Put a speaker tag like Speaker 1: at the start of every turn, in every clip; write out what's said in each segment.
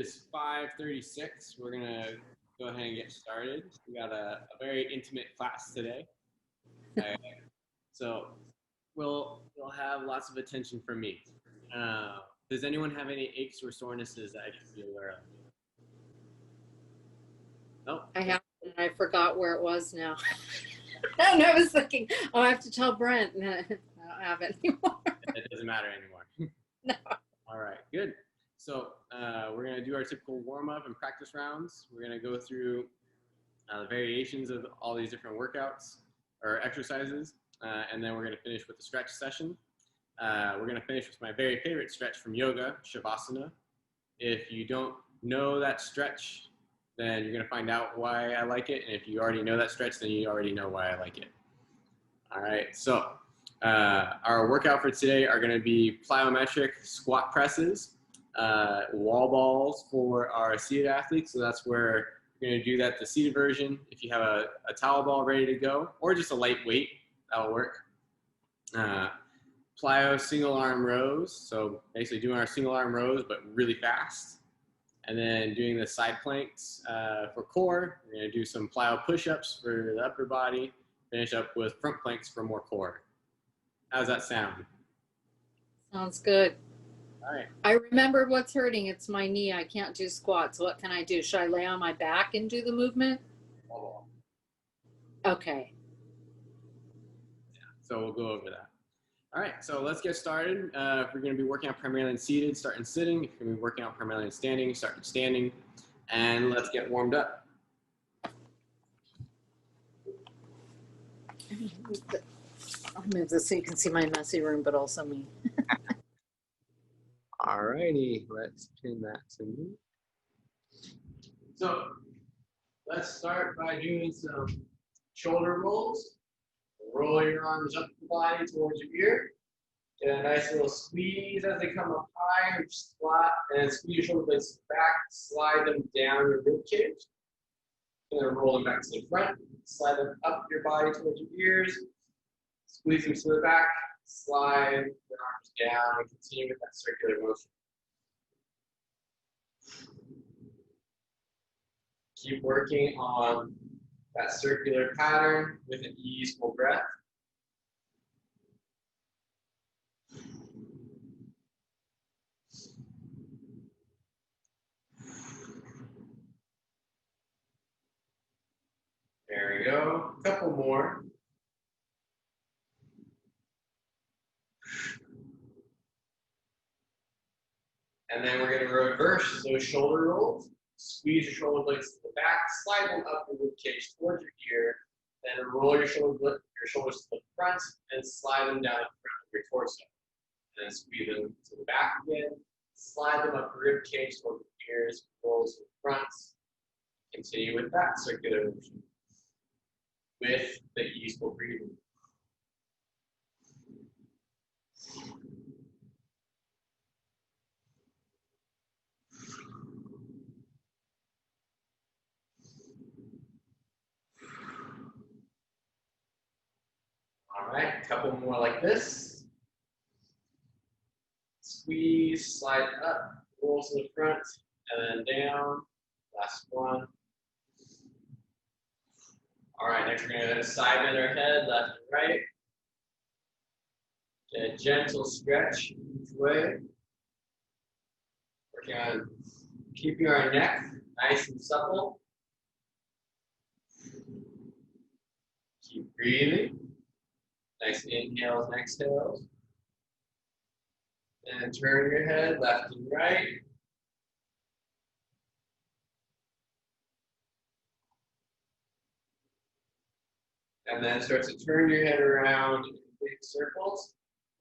Speaker 1: is 5:36. We're gonna go ahead and get started. We got a very intimate class today, so we'll have lots of attention from me. Does anyone have any aches or sorenesses that I should be aware of? Nope.
Speaker 2: I have, and I forgot where it was now. And I was thinking, oh, I have to tell Brent. And I don't have it anymore.
Speaker 1: It doesn't matter anymore.
Speaker 2: No.
Speaker 1: All right, good. So we're going to do our typical warm-up and practice rounds. We're going to go through the variations of all these different workouts or exercises, and then we're going to finish with the stretch session. We're going to finish with my very favorite stretch from yoga, Shavasana. If you don't know that stretch, then you're going to find out why I like it. And if you already know that stretch, then you already know why I like it. All right, so our workout for today are going to be plyometric squat presses, wall balls for our seated athletes. So that's where you're going to do that, the seated version. If you have a towel ball ready to go, or just a light weight, that'll work. Plyo single arm rows. So basically doing our single arm rows, but really fast. And then doing the side planks for core. We're going to do some plyo push-ups for the upper body. Finish up with front planks for more core. How does that sound?
Speaker 2: Sounds good.
Speaker 1: All right.
Speaker 2: I remembered what's hurting. It's my knee. I can't do squats. What can I do? Should I lay on my back and do the movement? Okay.
Speaker 1: Yeah, so we'll go over that. All right, so let's get started. If we're going to be working out primarily in seated, start in sitting. If you're going to be working out primarily in standing, start in standing. And let's get warmed up.
Speaker 2: I'll move this so you can see my messy room, but also me.
Speaker 1: All righty, let's pin that to me. So let's start by doing some shoulder rolls. Roll your arms up the body towards your ear. Get a nice little squeeze as they come up high, squat, and squeeze your shoulder blades back, slide them down your rib cage. And then roll them back to the front, slide them up your body towards your ears, squeeze them to the back, slide your arms down, and continue with that circular motion. Keep working on that circular pattern with an easeful breath. There we go. A couple more. And then we're going to reverse those shoulder rolls. Squeeze your shoulder blades to the back, slide them up the rib cage towards your ear, then roll your shoulders to the front and slide them down the front of your torso. And then squeeze them to the back again, slide them up the rib cage towards the ears, roll to the front. Continue with that circular motion with the easeful breathing. All right, a couple more like this. Squeeze, slide up, roll to the front, and then down. Last one. All right, next we're going to side bend our head, left and right. Get a gentle stretch each way. Working on keeping our neck nice and supple. Keep breathing. Nice inhales and exhales. And turn your head left and right. And then start to turn your head around in big circles.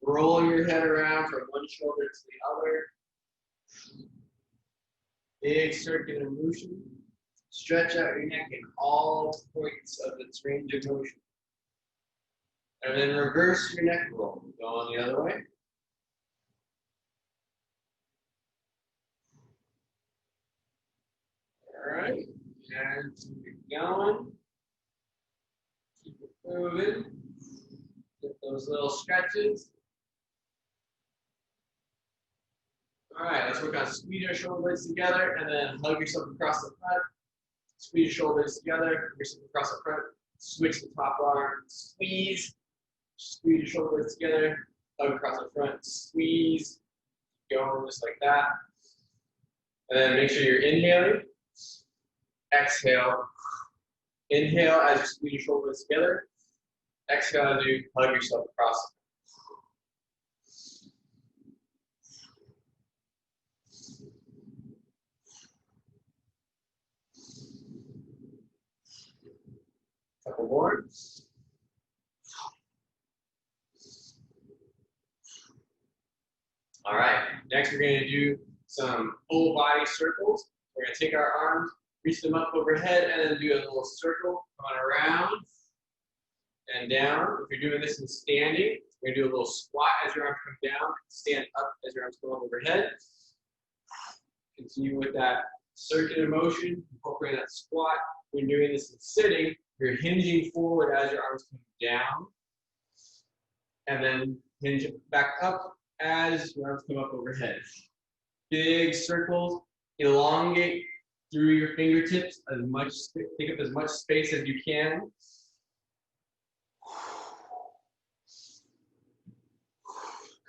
Speaker 1: Roll your head around from one shoulder to the other. Big circular motion. Stretch out your neck in all points of its range of motion. And then reverse your neck roll. Go on the other way. All right. And keep it going. Keep it moving. Get those little stretches. All right, let's work on squeeze your shoulder blades together and then hug yourself across the front. Squeeze your shoulder blades together, hug yourself across the front. Switch the top arm, squeeze. Squeeze your shoulder blades together, hug across the front, squeeze. Going just like that. And then make sure you're inhaling. Exhale. Inhale as you squeeze your shoulder blades together. Exhale as you hug yourself across. Couple more. All right, next we're going to do some full body circles. We're going to take our arms, reach them up overhead, and then do a little circle, going around and down. If you're doing this in standing, we're going to do a little squat as your arms come down, stand up as your arms come up overhead. Continue with that circular motion, incorporate that squat. When you're doing this in sitting, you're hinging forward as your arms come down, and then hinge back up as your arms come up overhead. Big circles, elongate through your fingertips as much, take up as much space as you can.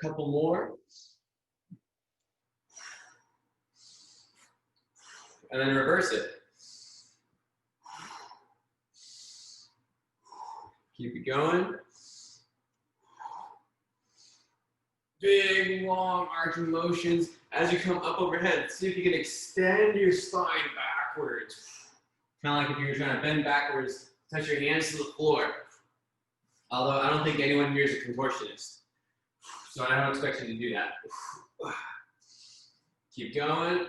Speaker 1: Couple more. And then reverse it. Keep it going. Big, long, arching motions as you come up overhead. See if you can extend your spine backwards. Kind of like if you were trying to bend backwards, touch your hands to the floor. Although I don't think anyone here is a contortionist. So I don't expect you to do that. Keep going.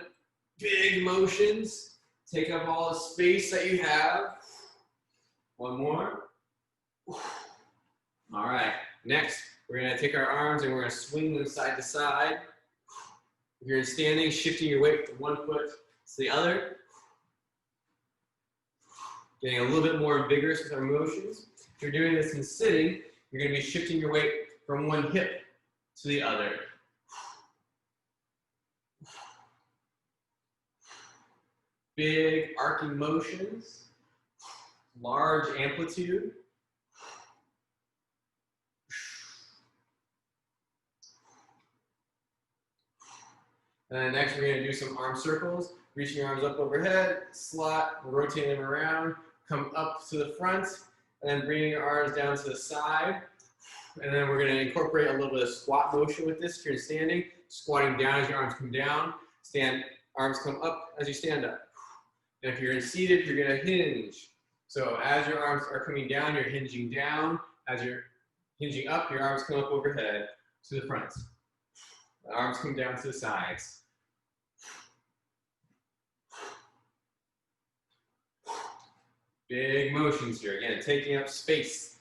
Speaker 1: Big motions. Take up all the space that you have. One more. All right, next. We're going to take our arms and we're going to swing them side to side. If you're in standing, shifting your weight from one foot to the other. Getting a little bit more vigorous with our motions. If you're doing this in sitting, you're going to be shifting your weight from one hip to the other. Big arcing motions. Large amplitude. And then next we're going to do some arm circles, reaching your arms up overhead, slot, rotating them around, come up to the front, and then bringing your arms down to the side. And then we're going to incorporate a little bit of squat motion with this. If you're standing, squatting down as your arms come down, arms come up as you stand up. And if you're seated, you're going to hinge. So as your arms are coming down, you're hinging down. As you're hinging up, your arms come up overhead to the front. The arms come down to the sides. Big motions here. Again, taking up space.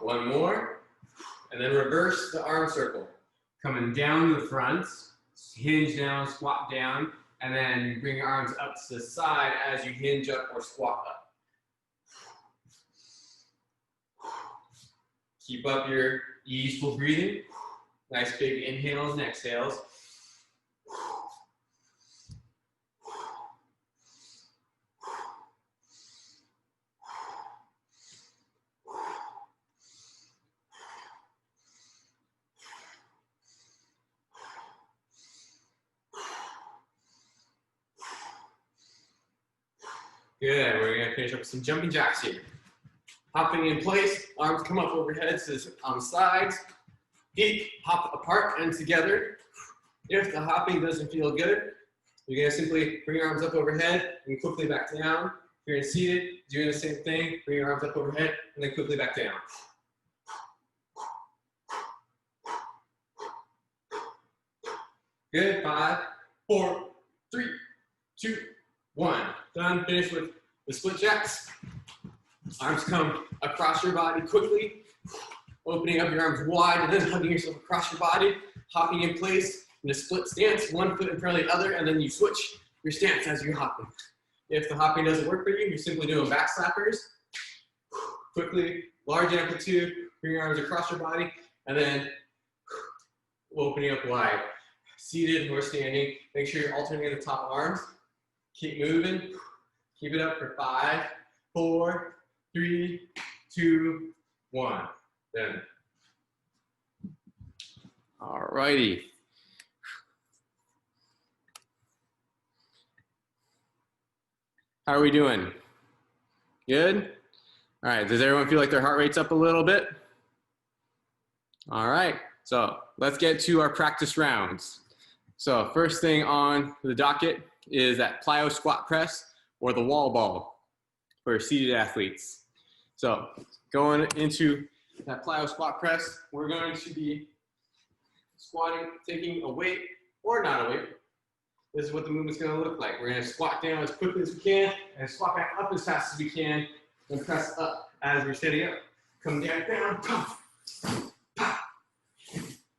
Speaker 1: One more. And then reverse the arm circle. Coming down to the front, hinge down, squat down, and then bring your arms up to the side as you hinge up or squat up. Keep up your easeful breathing. Nice big inhales and exhales. Good, we're gonna finish up with some jumping jacks here. Hopping in place, arms come up overhead to the sides. Feet hop apart and together. If the hopping doesn't feel good, you're gonna simply bring your arms up overhead and quickly back down. If you're seated, doing the same thing, bring your arms up overhead and then quickly back down. Good, 5, 4, 3, 2, 1. Done, finish with the split jacks. Arms come across your body quickly, opening up your arms wide and then hugging yourself across your body, hopping in place in a split stance, one foot in front of the other, and then you switch your stance as you're hopping. If the hopping doesn't work for you, you're simply doing back slappers. Quickly, large amplitude, Bring your arms across your body, and then opening up wide. Seated or standing. Make sure you're alternating the top arms. Keep moving. Keep it up for 5, 4, 3, 2, 1. Then. All righty. How are we doing? Good? All right, does everyone feel like their heart rate's up a little bit? All right, so let's get to our practice rounds. So first thing on the docket is that plyo squat press or the wall ball for seated athletes. So going into that plyo squat press, we're going to be squatting, taking a weight or not a weight. This is what the movement's going to look like. We're going to squat down as quickly as we can and squat back up as fast as we can and press up as we're standing up. Come down, down, pop, pop, pop,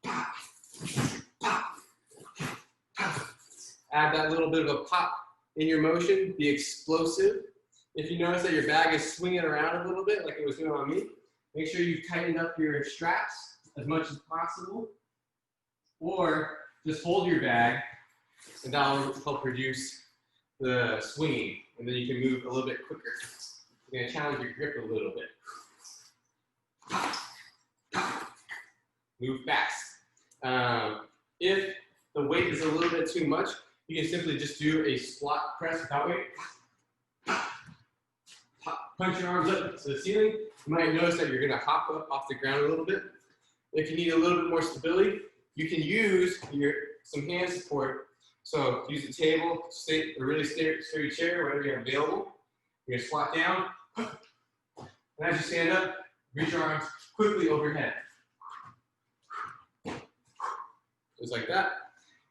Speaker 1: pop, pop. Add that little bit of a pop in your motion. Be explosive. If you notice that your bag is swinging around a little bit like it was doing on me, make sure you've tightened up your straps as much as possible. Or just hold your bag, and that will help reduce the swinging, and then you can move a little bit quicker. You're going to challenge your grip a little bit. Move fast. If the weight is a little bit too much, you can simply just do a squat press without weight. Punch your arms up to the ceiling. You might notice that you're going to hop up off the ground a little bit. If you need a little bit more stability, you can use some hand support. So use a table, a really sturdy chair, whatever you have available. You're gonna squat down, and as you stand up, reach your arms quickly overhead. Just like that.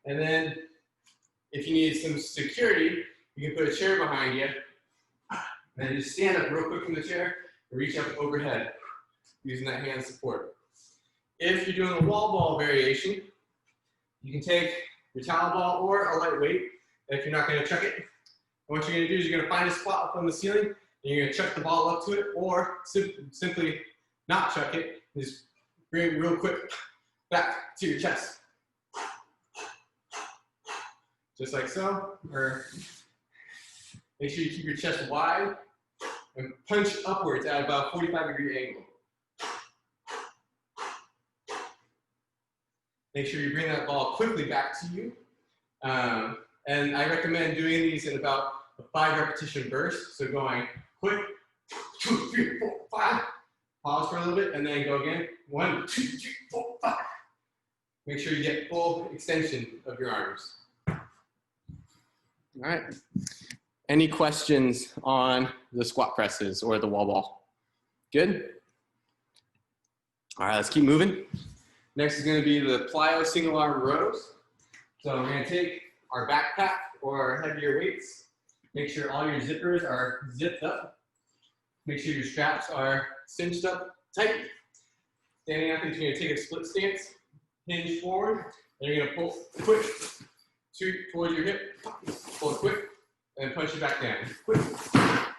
Speaker 1: And then if you need some security, you can put a chair behind you, and then just stand up real quick from the chair and reach up overhead using that hand support. If you're doing a wall ball variation, you can take your towel ball or a light weight. If you're not going to chuck it, what you're going to do is you're going to find a spot up on the ceiling and you're going to chuck the ball up to it, or simply not chuck it. Just bring it real quick back to your chest. Just like so. Or make sure you keep your chest wide and punch upwards at about a 45-degree angle. Make sure you bring that ball quickly back to you. And I recommend doing these in about a 5 repetition burst. So going quick, 2, 3, 4, 5. Pause for a little bit and then go again. 1, 2, 3, 4, 5. Make sure you get full extension of your arms. All right. Any questions on the squat presses or the wall ball? Good? All right, let's keep moving. Next is going to be the plyo single arm rows. So we're going to take our backpack or our heavier weights. Make sure all your zippers are zipped up. Make sure your straps are cinched up tight. Standing up, you're going to take a split stance, hinge forward, and you're going to pull quick towards your hip, pull it quick, and punch it back down. Quick,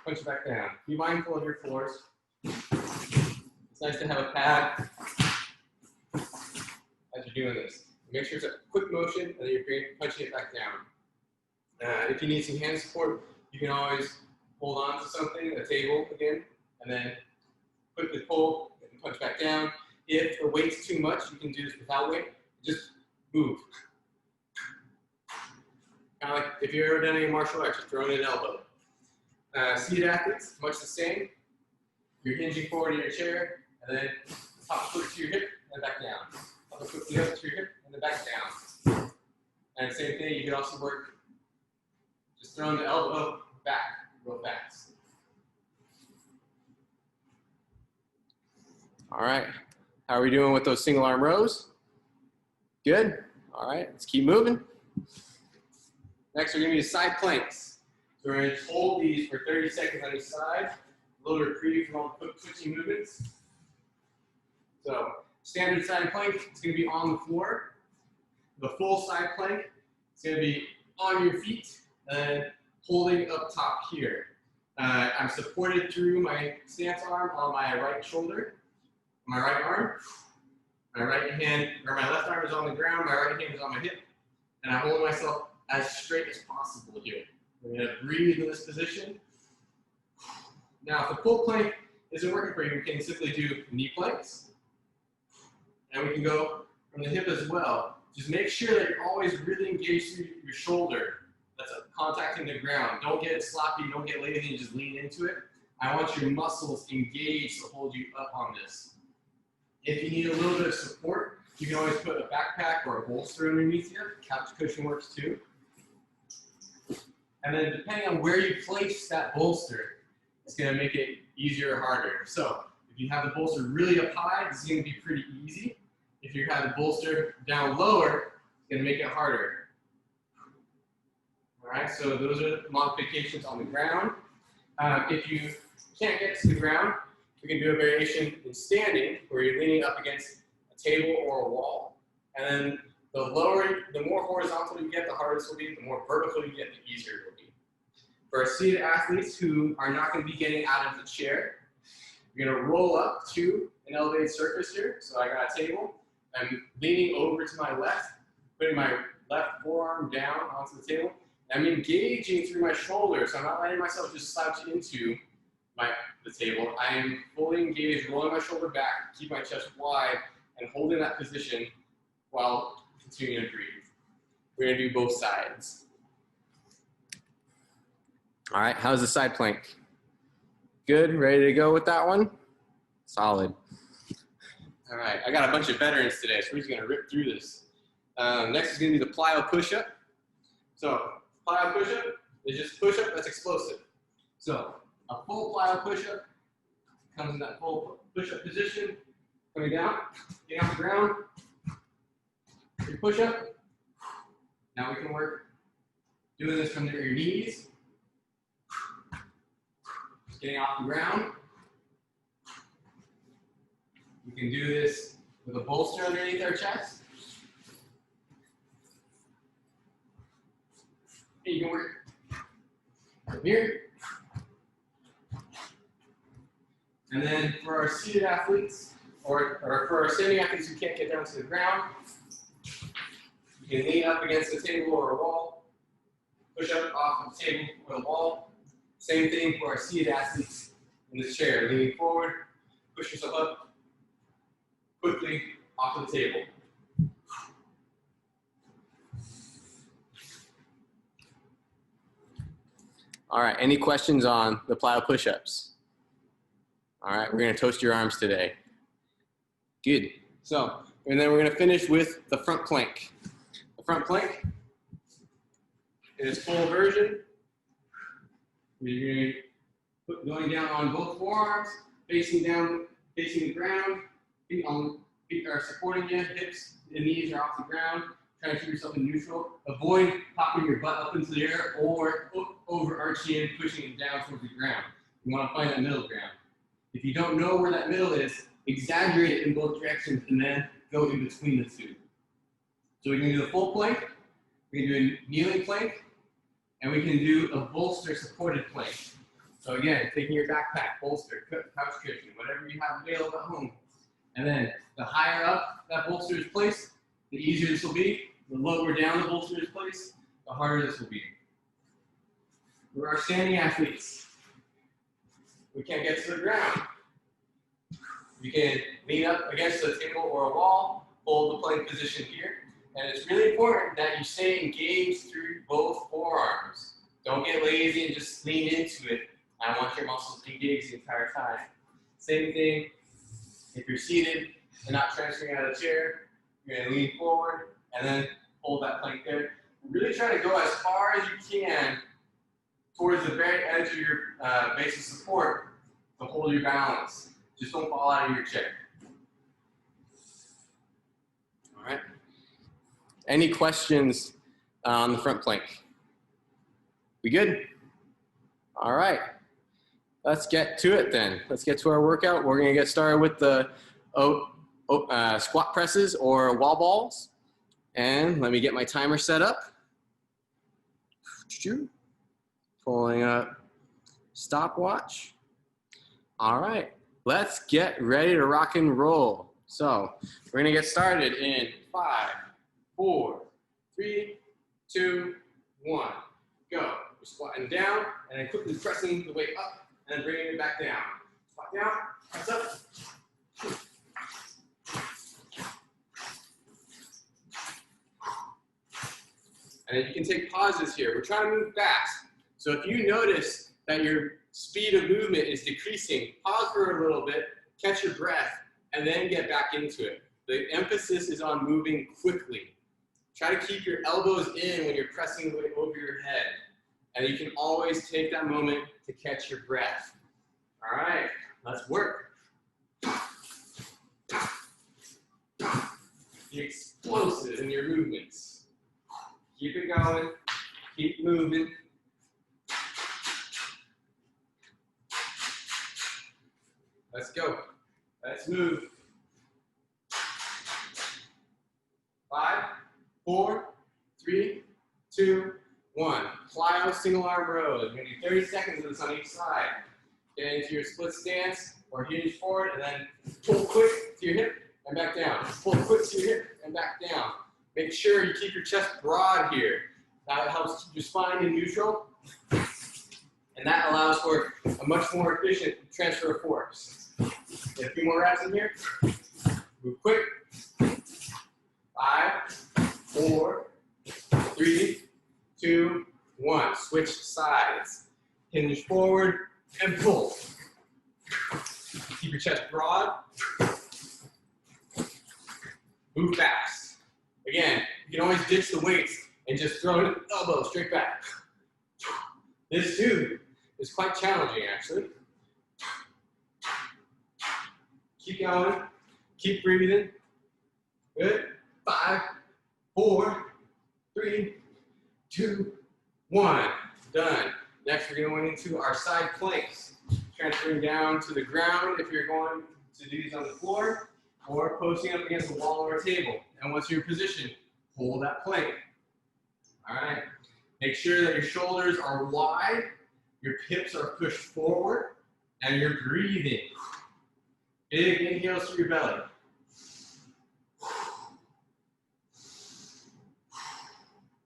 Speaker 1: punch it back down. Be mindful of your floors. It's nice to have a pad as you're doing this. Make sure it's a quick motion and then you're punching it back down. If you need some hand support, you can always hold on to something, a table again, and then quickly pull and punch back down. If the weight's too much, you can do this without weight. Just move. Kind of like if you've ever done any martial arts, just throwing an elbow. Seated athletes, much the same. You're hinging forward in your chair, and then hop quick to your hip and back down. Hop quickly up to your hip and then back down. And same thing, you can also work just throwing the elbow back real fast. All right, how are we doing with those single arm rows? Good. All right, let's keep moving. Next, we're going to do side planks. So we're going to hold these for 30 seconds on each side. A little reprieve from all the quick twitching movements. So standard side plank is going to be on the floor. The full side plank is going to be on your feet and holding up top here. I'm supported through my stance arm on my right shoulder. my right arm. My right hand, or my left arm is on the ground, my right hand is on my hip, and I'm holding myself as straight as possible here. We're gonna breathe in this position. Now, if the full plank isn't working for you, we can simply do knee planks. And we can go from the hip as well. Just make sure that you're always really engaged through your shoulder. That's contacting the ground. Don't get sloppy, don't get lazy, and just lean into it. I want your muscles engaged to hold you up on this. If you need a little bit of support, you can always put a backpack or a bolster underneath you. Couch cushion works too. And then depending on where you place that bolster, it's gonna make it easier or harder. So if you have the bolster really up high, this is gonna be pretty easy. If you have the bolster down lower, it's gonna make it harder. All right, so those are the modifications on the ground. If you can't get to the ground, we can do a variation in standing, where you're leaning up against a table or a wall. And then the more horizontal you get, the harder this will be. The more vertical you get, the easier it will be. For our seated athletes who are not going to be getting out of the chair, you're going to roll up to an elevated surface here. So I got a table. I'm leaning over to my left, putting my left forearm down onto the table. I'm engaging through my shoulder, so I'm not letting myself just slouch into the table. I am fully engaged, rolling my shoulder back, keep my chest wide, and holding that position while continuing to breathe. We're gonna do both sides. All right, how's the side plank? Good, ready to go with that one? Solid. All right, I got a bunch of veterans today, so we're just gonna rip through this. Next is gonna be the plyo push-up. So, plyo push-up is just push-up that's explosive. So, a full plyo push-up comes in that full push-up position, coming down, getting off the ground, your push-up. Now we can work doing this from your knees, getting off the ground. We can do this with a bolster underneath our chest. And you can work from here. And then for our seated athletes, or for our standing athletes who can't get down to the ground, you can lean up against a table or a wall, push up off the table or the wall. Same thing for our seated athletes in this chair. Leaning forward, push yourself up, quickly off of the table. All right, any questions on the plyo push-ups? All right, we're gonna toast your arms today. Good. So, and then we're gonna finish with the front plank. The front plank, in its full version, you're going down on both forearms, facing down, facing the ground, feet are supporting you, hips and knees are off the ground. Try to keep yourself in neutral. Avoid popping your butt up into the air or overarching and pushing it down towards the ground. You want to find that middle ground. If you don't know where that middle is, exaggerate it in both directions and then go in between the two. So we can do the full plank, we can do a kneeling plank, and we can do a bolster supported plank. So again, taking your backpack, bolster, couch cushion, whatever you have available at home. And then the higher up that bolster is placed, the easier this will be. The lower down the bolster is placed, the harder this will be. For our standing athletes, we can't get to the ground. You can lean up against a table or a wall, hold the plank position here. And it's really important that you stay engaged through both forearms. Don't get lazy and just lean into it. I want your muscles engaged the entire time. Same thing if you're seated and not transferring out of the chair. You're going to lean forward and then hold that plank there. Really try to go as far as you can towards the very edge of your base of support to hold your balance. Just don't fall out of your chair. All right. Any questions on the front plank? We good? All right. Let's get to it then. Let's get to our workout. We're going to get started with the squat presses or wall balls. And let me get my timer set up. Pulling up stopwatch. All right. let's get ready to rock and roll. So we're gonna get started in 5, 4, 3, 2, 1. Go. You're squatting down and then quickly pressing the weight up and then bringing it back down. Squat down, press up. And then you can take pauses here. We're trying to move fast. So if you notice that your speed of movement is decreasing, pause for a little bit, catch your breath, and then get back into it. The emphasis is on moving quickly. Try to keep your elbows in when you're pressing the weight over your head. And you can always take that moment to catch your breath. All right, let's work. Be explosive in your movements. Keep it going, keep moving. Let's go, let's move. 5, 4, 3, 2, 1. Plyo single arm rows. You're gonna do 30 seconds of this on each side. Get into your split stance or hinge forward and then pull quick to your hip and back down. Pull quick to your hip and back down. Make sure you keep your chest broad here. That helps keep your spine in neutral. And that allows for a much more efficient transfer of force. Get a few more reps in here. Move quick. 5, 4, 3, 2, 1. Switch sides. Hinge forward and pull. Keep your chest broad. Move fast. Again, you can always ditch the weights and just throw an elbow straight back. This too is quite challenging actually. Keep going, keep breathing. Good. 5, 4, 3, 2, 1. Done. Next we're going into our side planks. Transferring down to the ground if you're going to do these on the floor, or posting up against a wall or a table. And once you're in position, hold that plank. All right. Make sure that your shoulders are wide, your hips are pushed forward, and you're breathing. Big inhales through your belly.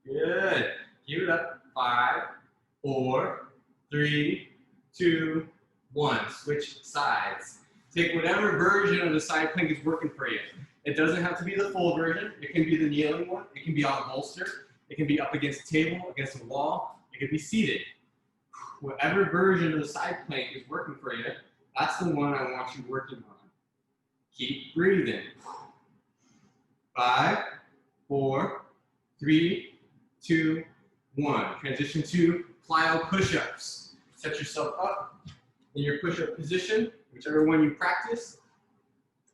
Speaker 1: Good. Keep it up. 5, 4, 3, 2, 1. Switch sides. Take whatever version of the side plank is working for you. It doesn't have to be the full version. It can be the kneeling one. It can be on a bolster. It can be up against a table, against a wall. It can be seated. Whatever version of the side plank is working for you, that's the one I want you working on. Keep breathing. 5, 4, 3, 2, 1. Transition to plyo push-ups. Set yourself up in your push-up position, whichever one you practice,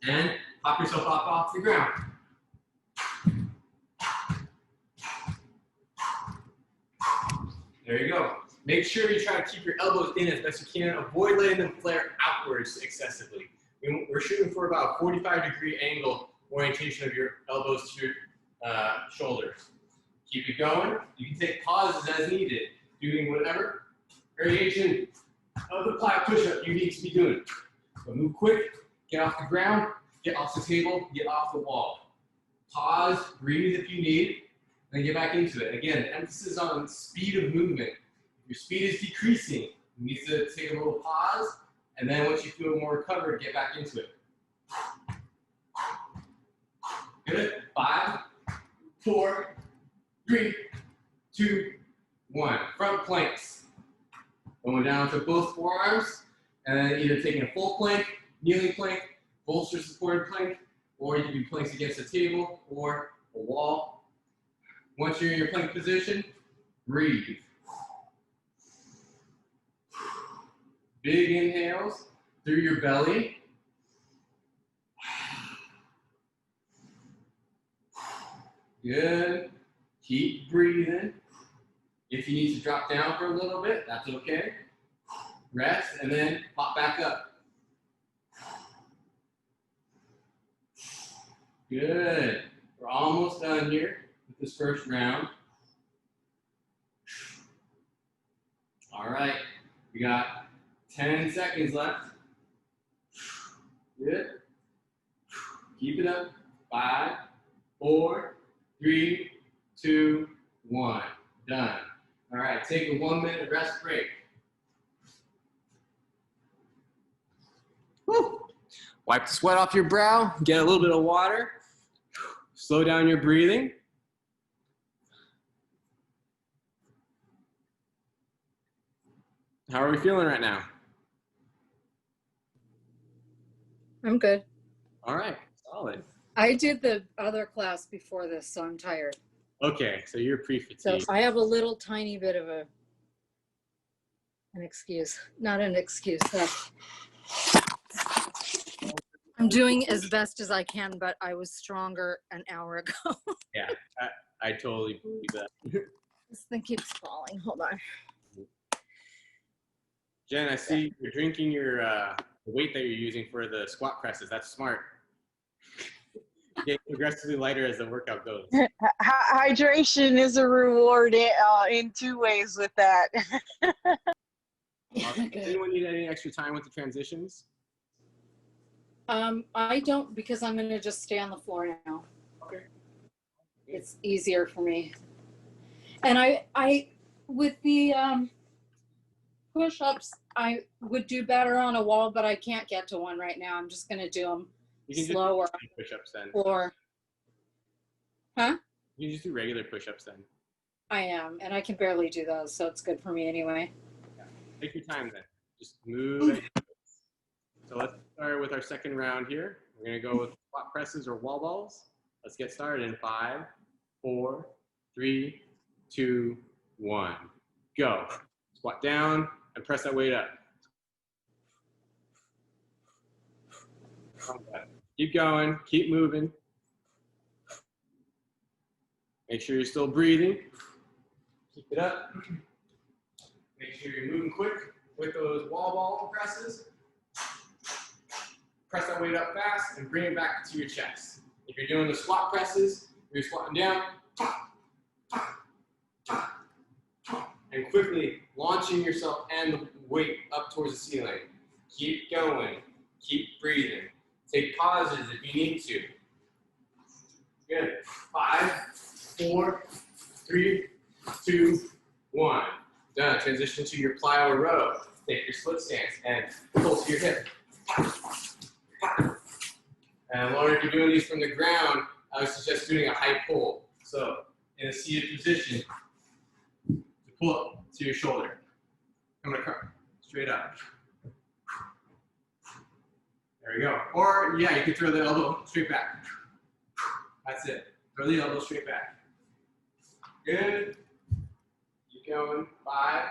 Speaker 1: and hop yourself up off the ground. There you go. Make sure you try to keep your elbows in as best you can. Avoid letting them flare outwards excessively. We're shooting for about a 45-degree angle orientation of your elbows to your shoulders. Keep it going. You can take pauses as needed, doing whatever variation of the plyo push-up you need to be doing. So move quick, get off the ground, get off the table, get off the wall. Pause, breathe if you need, then get back into it. Again, the emphasis is on speed of movement. If your speed is decreasing, you need to take a little pause, and then once you feel more recovered, get back into it. Good. 5, 4, 3, 2, 1. Front planks. Going down to both forearms, and then either taking a full plank, kneeling plank, bolster supported plank, or you can do planks against a table or a wall. Once you're in your plank position, breathe. Big inhales through your belly. Good. Keep breathing. If you need to drop down for a little bit, that's okay. Rest and then pop back up. Good. We're almost done here with this first round. All right. We got 10 seconds left. Good. Keep it up. 5, 4, 3, 2, 1. Done. All right, take a 1-minute rest break. Woo. Wipe the sweat off your brow, get a little bit of water, slow down your breathing. How are we feeling right now?
Speaker 2: I'm good.
Speaker 1: All right, solid.
Speaker 2: I did the other class before this, so I'm tired.
Speaker 1: Okay, so you're
Speaker 2: So
Speaker 1: pre-fatigued.
Speaker 2: I have a little tiny bit of an excuse, not an excuse. I'm doing as best as I can, but I was stronger an hour ago.
Speaker 1: Yeah, I totally believe that.
Speaker 2: This thing keeps falling. Hold on.
Speaker 1: Jen, I see you're drinking your the weight that you're using for the squat presses. That's smart. Get progressively lighter as the workout goes.
Speaker 3: Hydration is a reward in 2 ways with that.
Speaker 1: Does anyone need any extra time with the transitions?
Speaker 2: I don't, because I'm going to just stay on the floor now.
Speaker 1: Okay.
Speaker 2: It's easier for me. And I with the push-ups, I would do better on a wall, but I can't get to one right now. I'm just going to do them slower.
Speaker 1: You can just do push-ups then.
Speaker 2: Or, huh?
Speaker 1: You can just do regular push-ups then.
Speaker 2: I am, and I can barely do those, so it's good for me anyway.
Speaker 1: Yeah. Take your time then. Just move. So let's start with our second round here. We're going to go with squat presses or wall balls. Let's get started in 5, 4, 3, 2, 1. Go. Squat down and press that weight up. Keep going. Keep moving. Make sure you're still breathing. Keep it up. Make sure you're moving quick with those wall ball presses. Press that weight up fast and bring it back to your chest. If you're doing the squat presses, you're squatting down, and quickly launching yourself and the weight up towards the ceiling. Keep going. Keep breathing. Take pauses if you need to. Good. 5, 4, 3, 2, 1. Done. Transition to your plyo row. Take your split stance and pull to your hip. And Lauren, if you're doing these from the ground, I would suggest doing a high pull. So in a seated position, to pull up to your shoulder. I'm gonna come straight up. There we go. Or yeah, you can throw the elbow straight back. That's it. Throw the elbow straight back. Good. Keep going. 5,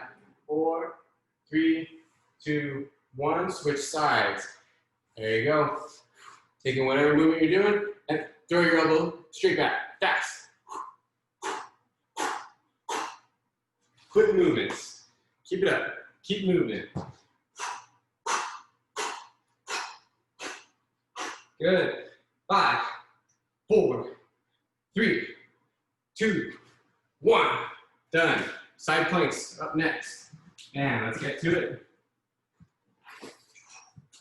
Speaker 1: 4, 3, 2, 1. Switch sides. There you go. Taking whatever movement you're doing and throw your elbow straight back. Fast. Quick movements. Keep it up. Keep moving. Good. 5, 4, 3, 2, 1. Done. Side planks up next. And let's get to it.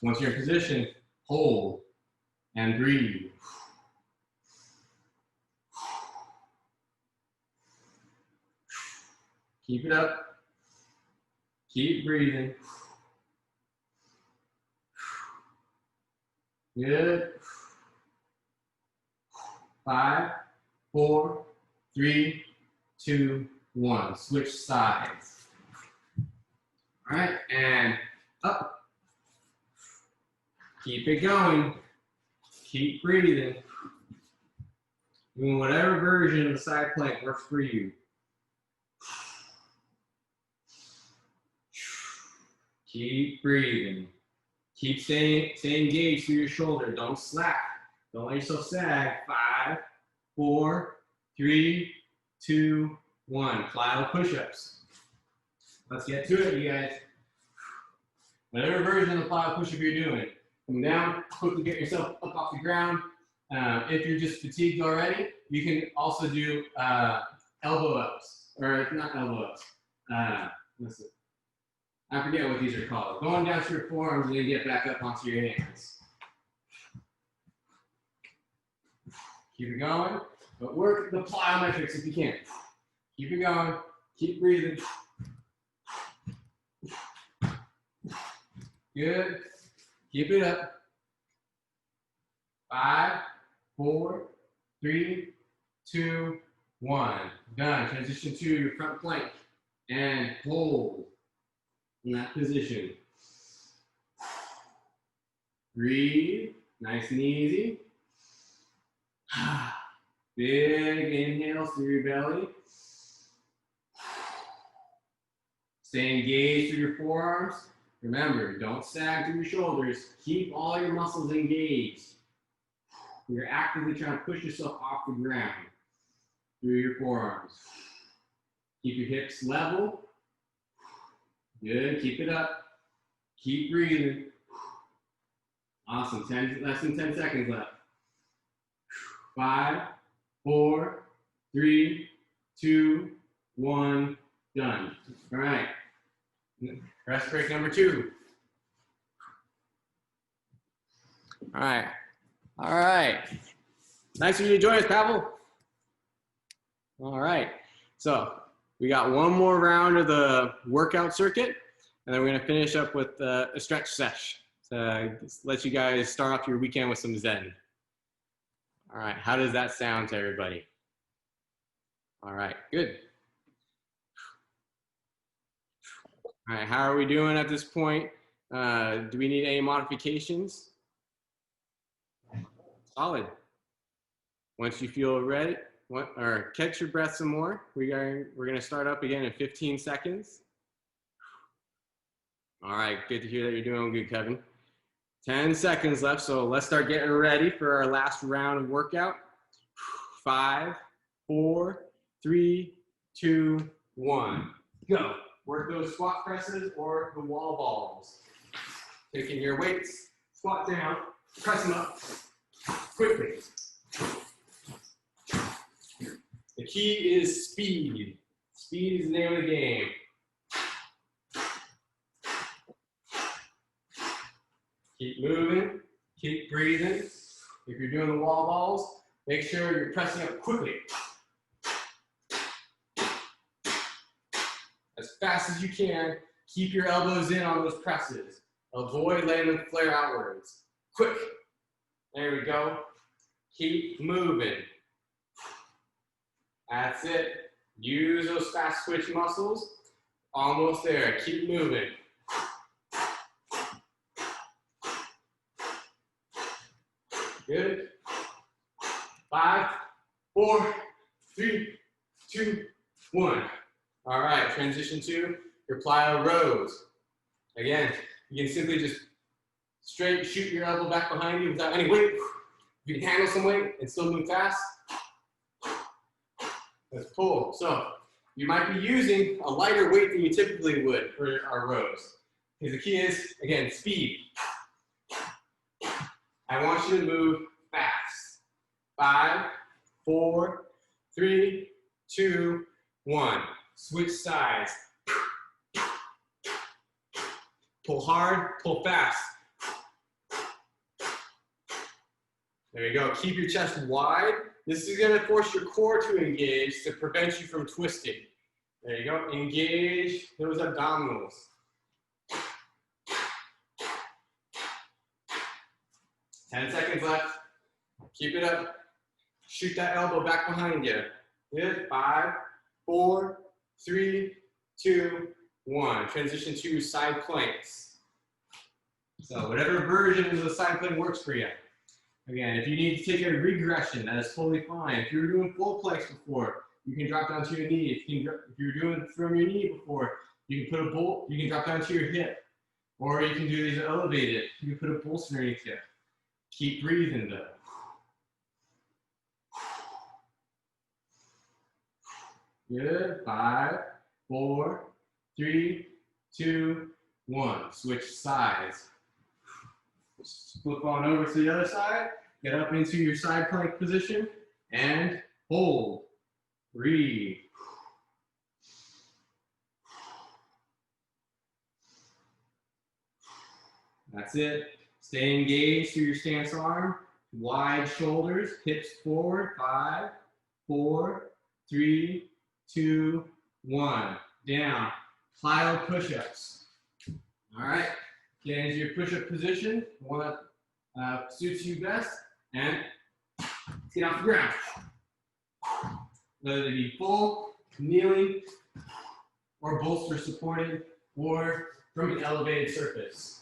Speaker 1: Once you're in position, hold and breathe. Keep it up. Keep breathing. Good. 5, 4, 3, 2, 1. Switch sides. All right, and up. Keep it going. Keep breathing. Doing whatever version of the side plank works for you. Keep breathing. Keep staying engaged through your shoulder. Don't slack. Don't let yourself sag. 5, 4, 3, 2, 1. Plyo push-ups. Let's get to it, you guys. Whatever version of the plyo push-up you're doing. Come down, quickly get yourself up off the ground. If you're just fatigued already, you can also do elbow ups, or not elbow ups. Listen, I forget what these are called. Going down to your forearms and then get back up onto your hands. Keep it going. But work the plyometrics if you can. Keep it going. Keep breathing. Good. Keep it up. 5, 4, 3, 2, 1. Done. Transition to your front plank. And hold in that position. Breathe. Nice and easy. Big inhales through your belly. Stay engaged through your forearms. Remember, don't sag through your shoulders. Keep all your muscles engaged. You're actively trying to push yourself off the ground through your forearms. Keep your hips level. Good, keep it up. Keep breathing. Awesome, less than 10 seconds left. 5, 4, 3, 2, 1, done. All right, rest break number 2. All right. All right. Nice of you to join us, Pavel. All right. So we got one more round of the workout circuit, and then we're going to finish up with a stretch sesh. So let you guys start off your weekend with some Zen. All right. How does that sound to everybody? All right. Good. All right. How are we doing at this point? Do we need any modifications? Solid. Once you feel ready, or catch your breath some more. We're going to start up again in 15 seconds. All right, good to hear that you're doing good, Kevin. 10 seconds left, so let's start getting ready for our last round of workout. 5, 4, 3, 2, 1, go. Work those squat presses or the wall balls. Taking your weights, squat down, press them up quickly. The key is speed. Speed is the name of the game. Keep moving, keep breathing. If you're doing the wall balls, make sure you're pressing up quickly. As fast as you can, keep your elbows in on those presses. Avoid letting them flare outwards. Quick. There we go. Keep moving. That's it. Use those fast switch muscles. Almost there. Keep moving. Good. 5, 4, 3, 2, 1. All right, transition to your plyo rows. Again, you can simply just straight shoot your elbow back behind you without any weight. You can handle some weight and still move fast. Let's pull. So you might be using a lighter weight than you typically would for our rows. Because the key is, again, speed. I want you to move fast. 5, 4, 3, 2, 1. Switch sides. Pull hard, pull fast. There you go. Keep your chest wide. This is going to force your core to engage to prevent you from twisting. There you go. Engage those abdominals. 10 seconds left. Keep it up. Shoot that elbow back behind you. Good. 5, 4, 3, 2, 1. Transition to side planks. So whatever version of the side plank works for you. Again, if you need to take a regression, that is totally fine. If you were doing full planks before, you can drop down to your knee. If you were doing it from your knee before, you can put a bolt, you can drop down to your hip. Or you can do these elevated. You can put a bolster underneath you. Keep breathing though. Good. 5, 4, 3, 2, 1. Switch sides. Flip on over to the other side. Get up into your side plank position and hold. Breathe. That's it. Stay engaged through your stance arm. Wide shoulders, hips forward. 5, 4, 3, 2, 1. Down. Plyo push-ups. All right. Get into your push-up position, one that suits you best, and get off the ground. Whether it be full, kneeling, or bolster supported, or from an elevated surface.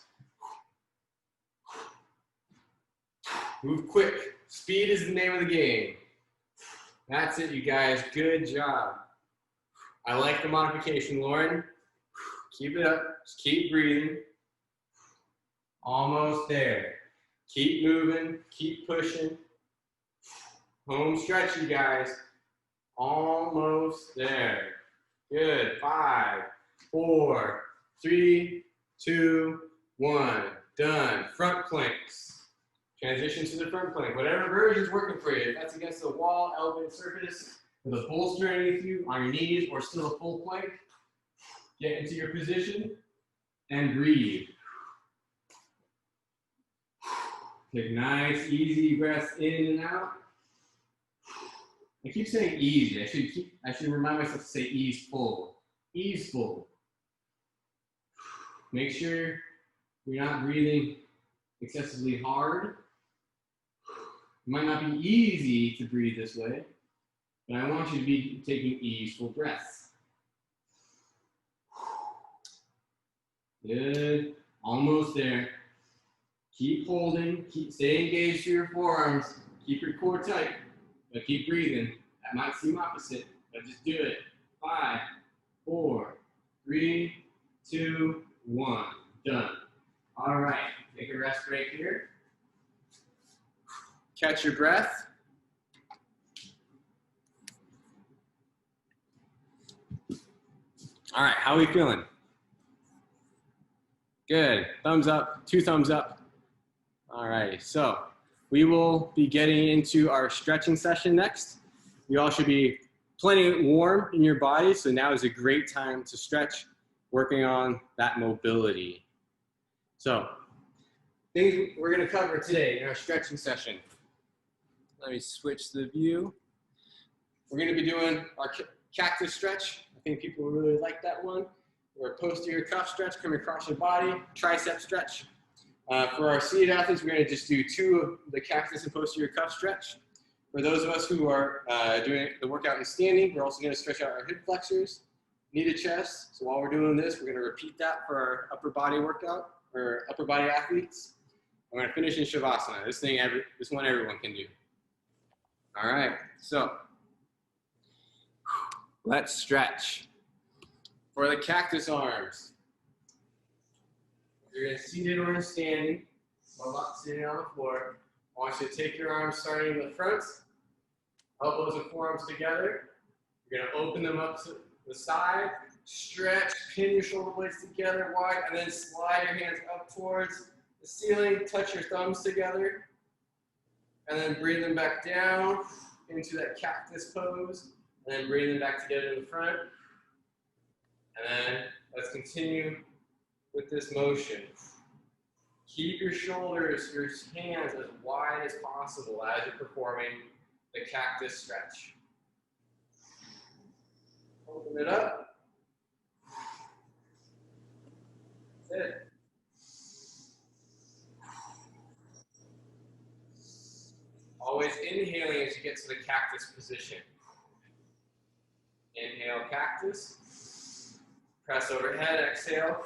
Speaker 1: Move quick. Speed is the name of the game. That's it, you guys. Good job. I like the modification, Lauren. Keep it up. Just keep breathing. Almost there. Keep moving. Keep pushing. Home stretch, you guys. Almost there. Good. 5, 4, 3, 2, 1. Done. Front planks. Transition to the front plank. Whatever version is working for you. If that's against the wall, elevated surface, with a bolster underneath you, on your knees, or still a full plank, get into your position and breathe. Take nice, easy breaths in and out. I keep saying easy. I should remind myself to say easeful. Easeful. Make sure you're not breathing excessively hard. It might not be easy to breathe this way, but I want you to be taking easeful breaths. Good. Almost there. Keep holding. Stay engaged to your forearms. Keep your core tight, but keep breathing. That might seem opposite, but just do it. 5, 4, 3, 2, 1. Done. All right. Take a rest break here. Catch your breath. All right, how are we feeling? Good. Thumbs up, 2 thumbs up. All right, so we will be getting into our stretching session next. You all should be plenty warm in your body, so now is a great time to stretch, working on that mobility. So, things we're going to cover today in our stretching session. Let me switch the view. We're going to be doing our cactus stretch. I think people really like that one. Or posterior cuff stretch coming across your body, tricep stretch. For our seated athletes, we're going to just do 2 of the cactus and posterior cuff stretch. For those of us who are doing the workout in standing, we're also going to stretch out our hip flexors, knee to chest. So while we're doing this, we're going to repeat that for our upper body workout, or upper body athletes. I'm going to finish in Shavasana. This one everyone can do. All right, so let's stretch. For the cactus arms, you're seated or standing, while not sitting on the floor. I want you to take your arms starting in the front, elbows and forearms together. You're going to open them up to the side, stretch, pin your shoulder blades together wide, and then slide your hands up towards the ceiling, touch your thumbs together, and then bring them back down into that cactus pose, and then bring them back together in the front. And then let's continue with this motion. Keep your shoulders, your hands as wide as possible as you're performing the cactus stretch. Open it up. That's it. Always inhaling as you get to the cactus position. Inhale, cactus. Press overhead, exhale.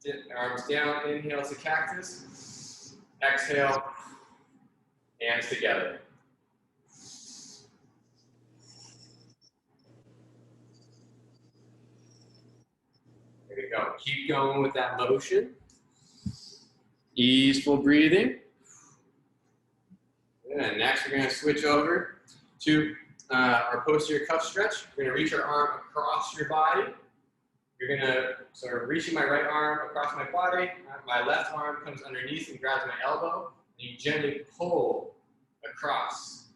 Speaker 1: Dip arms down, inhale to cactus. Exhale, hands together. There we go. Keep going with that motion. Easeful breathing. And next we're going to switch over to our posterior cuff stretch. We're going to reach our arm across your body. You're going to sort of reaching my right arm across my body. My left arm comes underneath and grabs my elbow. And you gently pull across.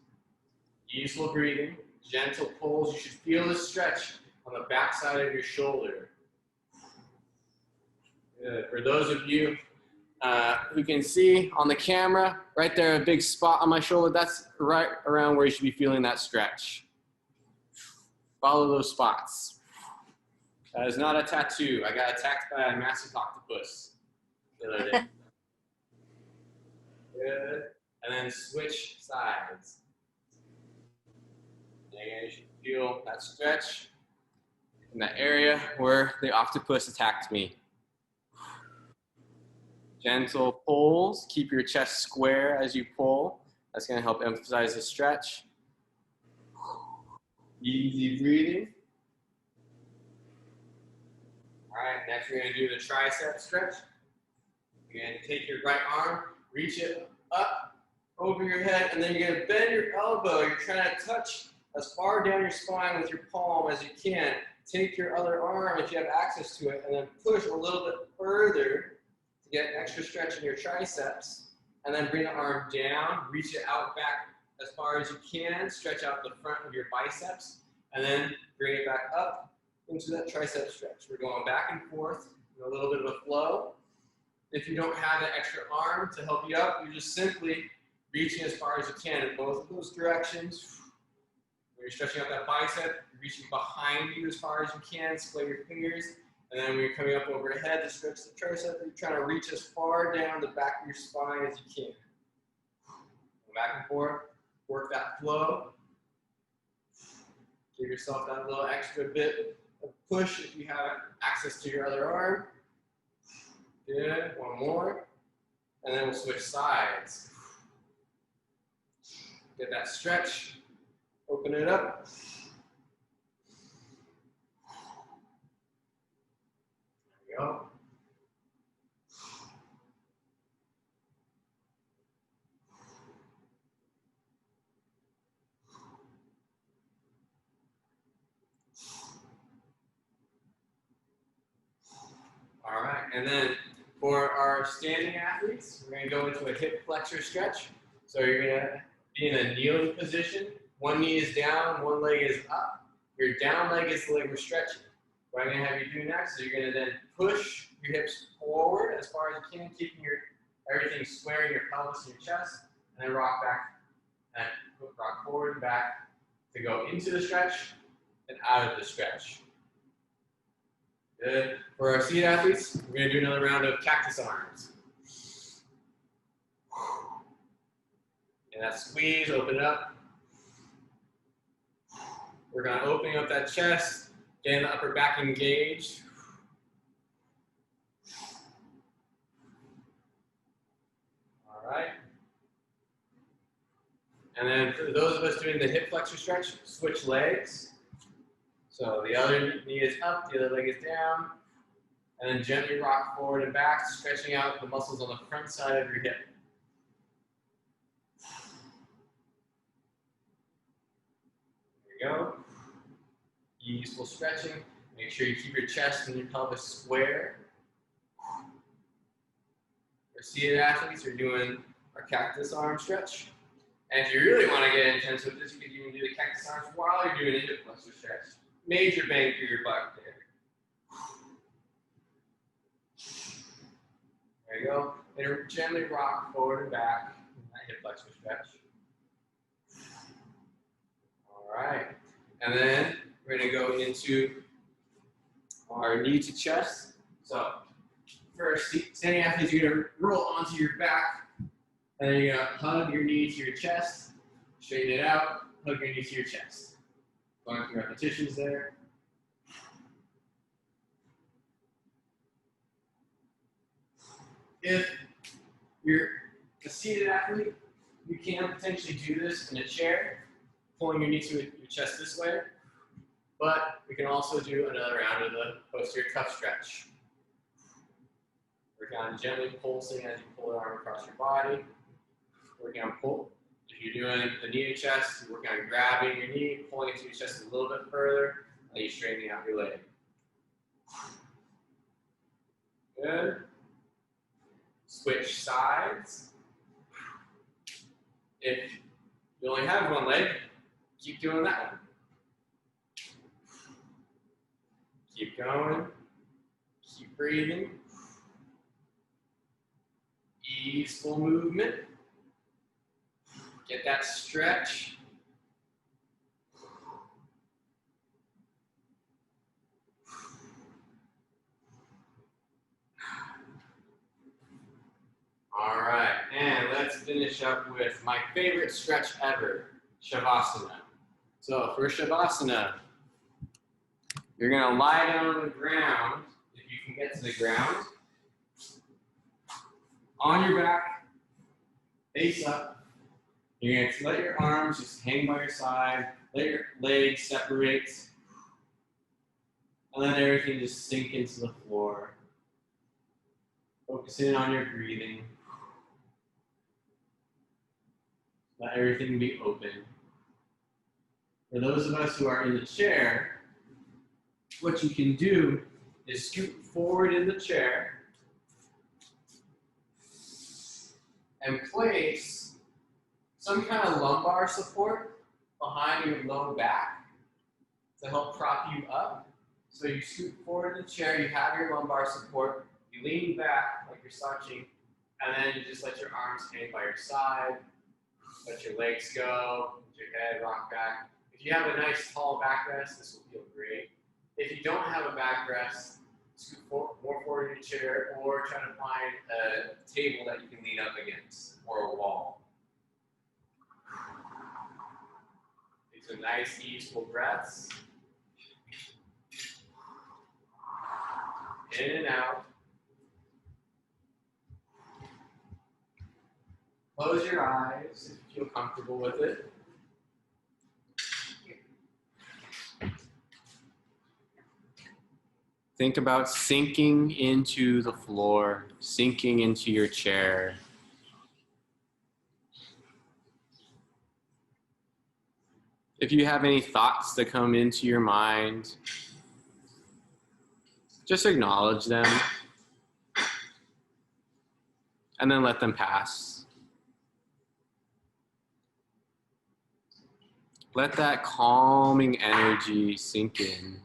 Speaker 1: Easeful breathing, gentle pulls. You should feel the stretch on the back side of your shoulder. Good. For those of you who can see on the camera, right there, a big spot on my shoulder, that's right around where you should be feeling that stretch. Follow those spots. That is not a tattoo. I got attacked by a massive octopus the other day. Good. And then switch sides. And again, you should feel that stretch in that area where the octopus attacked me. Gentle pulls. Keep your chest square as you pull. That's going to help emphasize the stretch. Easy breathing. All right, next we're going to do the tricep stretch. You're going to take your right arm, reach it up over your head, and then you're going to bend your elbow. You're trying to touch as far down your spine with your palm as you can. Take your other arm if you have access to it, and then push a little bit further to get an extra stretch in your triceps. And then bring the arm down, reach it out back as far as you can, stretch out the front of your biceps, and then bring it back up into that tricep stretch. We're going back and forth in a little bit of a flow. If you don't have an extra arm to help you up, you're just simply reaching as far as you can in both of those directions. When you're stretching out that bicep, you're reaching behind you as far as you can, splay your fingers, and then when you're coming up overhead to stretch the tricep, you're trying to reach as far down the back of your spine as you can. Go back and forth, work that flow. Give yourself that little extra bit of push if you have access to your other arm. Good, one more. And then we'll switch sides. Get that stretch, open it up. There we go. All right, and then for our standing athletes, we're gonna go into a hip flexor stretch. So you're gonna be in a kneeling position. One knee is down, one leg is up. Your down leg is the leg we're stretching. What I'm gonna have you do next is you're gonna then push your hips forward as far as you can, keeping everything square in your pelvis and your chest, and then rock back and rock forward and back to go into the stretch and out of the stretch. Good. For our seated athletes, we're going to do another round of cactus arms. And that squeeze, open it up. We're going to open up that chest, getting the upper back engaged. All right. And then for those of us doing the hip flexor stretch, switch legs. So the other knee is up, the other leg is down, and then gently rock forward and back, stretching out the muscles on the front side of your hip. There you go. Easeful stretching. Make sure you keep your chest and your pelvis square. For seated athletes, we're doing our cactus arm stretch. And if you really want to get intense with this, you can even do the cactus arms while you're doing a hip flexor stretch. Major bang for your butt there. There you go. And gently rock forward and back in that hip flexor stretch. All right. And then we're going to go into our knee to chest. So first, standing athletes, you're going to roll onto your back. And then you're going to hug your knee to your chest. Straighten it out. Hug your knee to your chest. Going through repetitions there. If you're a seated athlete, you can potentially do this in a chair, pulling your knee to your chest this way. But we can also do another round of the posterior cuff stretch. Working on gently pulsing as you pull the arm across your body. Working on pull. If you're doing the knee to chest, you're working on grabbing your knee, pulling it to your chest a little bit further, while you're straightening out your leg. Good. Switch sides. If you only have one leg, keep doing that one. Keep going. Keep breathing. easeful movement. Get that stretch. All right, and let's finish up with my favorite stretch ever, Shavasana. So for Shavasana, you're gonna lie down on the ground, if you can get to the ground, on your back, face up. You're gonna let your arms just hang by your side, let your legs separate, and let everything just sink into the floor. Focus in on your breathing. Let everything be open. For those of us who are in the chair, what you can do is scoot forward in the chair and place some kind of lumbar support behind your low back to help prop you up. So you scoot forward in the chair, you have your lumbar support, you lean back like you're slouching, and then you just let your arms hang by your side. Let your legs go, let your head rock back. If you have a nice tall backrest, this will feel great. If you don't have a backrest, scoot more forward in your chair or try to find a table that you can lean up against or a wall. These are nice, easeful breaths. In and out. Close your eyes if you feel comfortable with it. Think about sinking into the floor, sinking into your chair. If you have any thoughts that come into your mind, just acknowledge them and then let them pass. Let that calming energy sink in.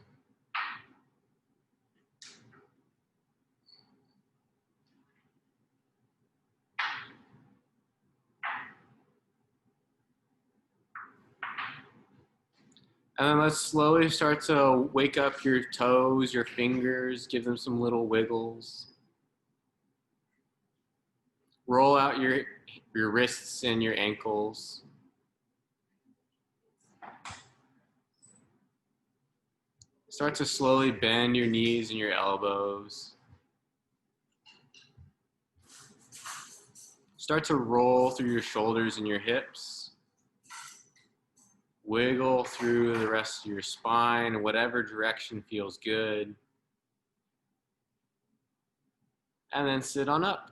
Speaker 1: And then let's slowly start to wake up your toes, your fingers, give them some little wiggles. Roll out your wrists and your ankles. Start to slowly bend your knees and your elbows. Start to roll through your shoulders and your hips. Wiggle through the rest of your spine, whatever direction feels good. And then sit on up.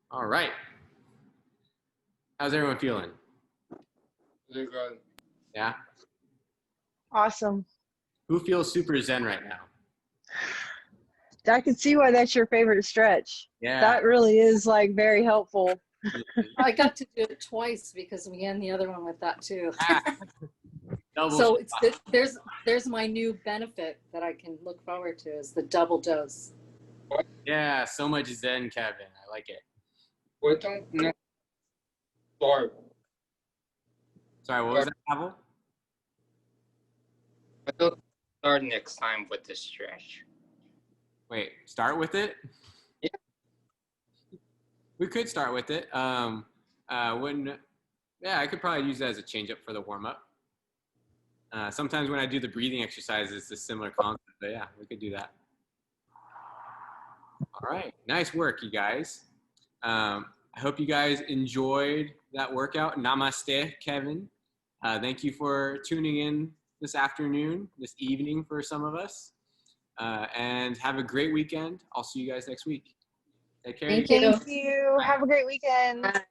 Speaker 1: All right. How's everyone feeling?
Speaker 4: Really good.
Speaker 1: Yeah?
Speaker 3: Awesome.
Speaker 1: Who feels super zen right now?
Speaker 3: I can see why that's your favorite stretch.
Speaker 1: Yeah.
Speaker 3: That really is like very helpful.
Speaker 2: I got to do it twice because we end the other one with that too.
Speaker 1: Double
Speaker 2: So
Speaker 1: shot.
Speaker 2: it's there's my new benefit that I can look forward to is the double dose.
Speaker 1: Yeah, so much zen, Kevin. I like it.
Speaker 4: We don't know. Start.
Speaker 1: Sorry, what was that, Pavel?
Speaker 4: We'll start next time with the stretch.
Speaker 1: Wait, start with it?
Speaker 4: Yeah.
Speaker 1: We could start with it. Yeah, I could probably use that as a change up for the warm up. Sometimes when I do the breathing exercises, it's a similar concept, but yeah, we could do that. All right, nice work, you guys. I hope you guys enjoyed that workout. Namaste, Kevin. Thank you for tuning in this afternoon, this evening for some of us. And have a great weekend. I'll see you guys next week. Take care.
Speaker 2: Thank you.
Speaker 3: Thank you. Have a great weekend.
Speaker 2: Bye.